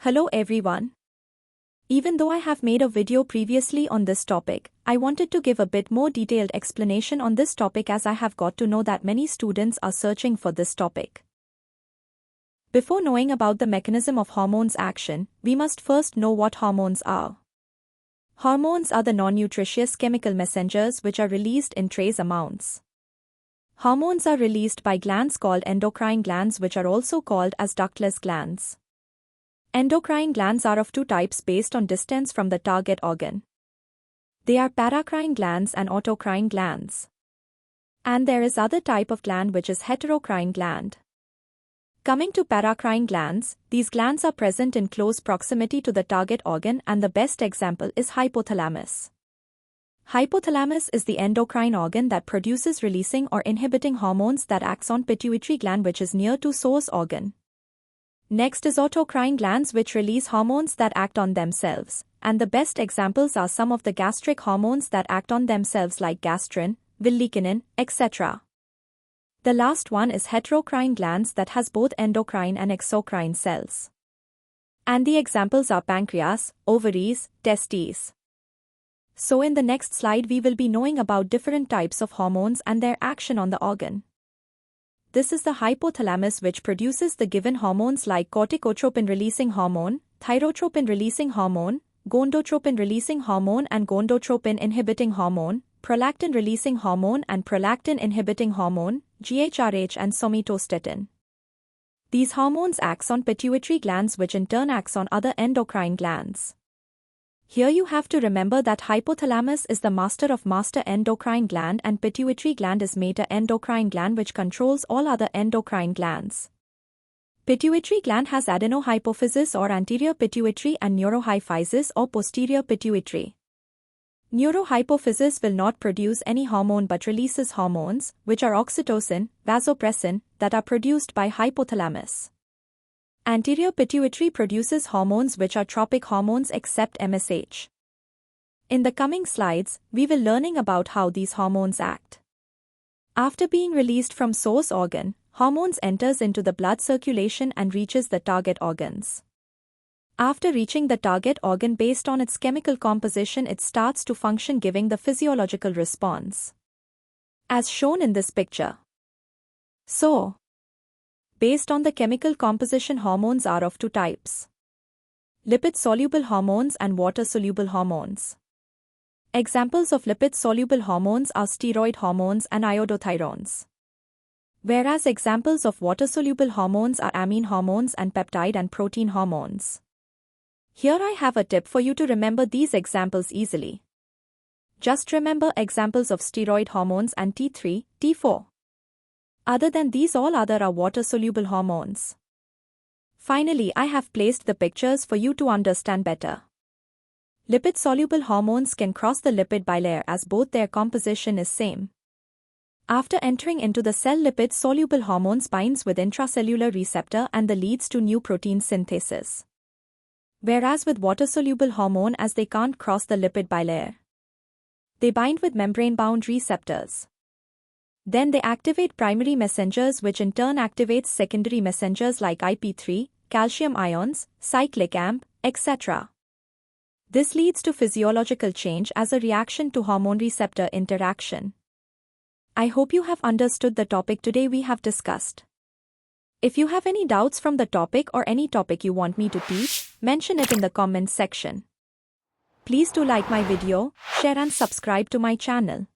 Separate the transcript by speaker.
Speaker 1: Hello everyone. Even though I have made a video previously on this topic, I wanted to give a bit more detailed explanation on this topic as I have got to know that many students are searching for this topic. Before knowing about the mechanism of hormones action, we must first know what hormones are. Hormones are the non-nutritious chemical messengers which are released in trace amounts. Hormones are released by glands called endocrine glands, which are also called as ductless glands. Endocrine glands are of two types based on distance from the target organ. They are paracrine glands and autocrine glands. And there is other type of gland which is heterocrine gland. Coming to paracrine glands, these glands are present in close proximity to the target organ, and the best example is hypothalamus. Hypothalamus is the endocrine organ that produces releasing or inhibiting hormones that acts on pituitary gland which is near to source organ. Next is autocrine glands which release hormones that act on themselves, and the best examples are some of the gastric hormones that act on themselves like gastrin, villikinin, etc. The last one is heterocrine glands that has both endocrine and exocrine cells. And the examples are pancreas, ovaries, testes. So in the next slide we will be knowing about different types of hormones and their action on the organ. This is the hypothalamus which produces the given hormones like corticotropin-releasing hormone, thyrotropin-releasing hormone, gonadotropin-releasing hormone and gonadotropin-inhibiting hormone, prolactin-releasing hormone and prolactin-inhibiting hormone, GHRH and somatostatin. These hormones act on pituitary glands which in turn acts on other endocrine glands. Here you have to remember that hypothalamus is the master of master endocrine gland and pituitary gland is mater endocrine gland which controls all other endocrine glands. Pituitary gland has adenohypophysis or anterior pituitary and neurohyphysis or posterior pituitary. Neurohypophysis will not produce any hormone but releases hormones, which are oxytocin, vasopressin, that are produced by hypothalamus. Anterior pituitary produces hormones which are tropic hormones except MSH. In the coming slides, we will learning about how these hormones act. After being released from source organ, hormones enters into the blood circulation and reaches the target organs. After reaching the target organ based on its chemical composition it starts to function giving the physiological response. As shown in this picture. So, based on the chemical composition hormones are of two types. Lipid-soluble hormones and water-soluble hormones. Examples of lipid-soluble hormones are steroid hormones and iodothyrones. Whereas examples of water-soluble hormones are amine hormones and peptide and protein hormones. Here I have a tip for you to remember these examples easily. Just remember examples of steroid hormones and T3, T4. Other than these all other are water-soluble hormones. Finally I have placed the pictures for you to understand better. Lipid-soluble hormones can cross the lipid bilayer as both their composition is same. After entering into the cell lipid-soluble hormones binds with intracellular receptor and that leads to new protein synthesis. Whereas with water-soluble hormone as they can't cross the lipid bilayer. They bind with membrane-bound receptors. Then they activate primary messengers which in turn activates secondary messengers like IP3, calcium ions, cyclic AMP, etc. This leads to physiological change as a reaction to hormone receptor interaction. I hope you have understood the topic today we have discussed. If you have any doubts from the topic or any topic you want me to teach, mention it in the comments section. Please do like my video, share and subscribe to my channel.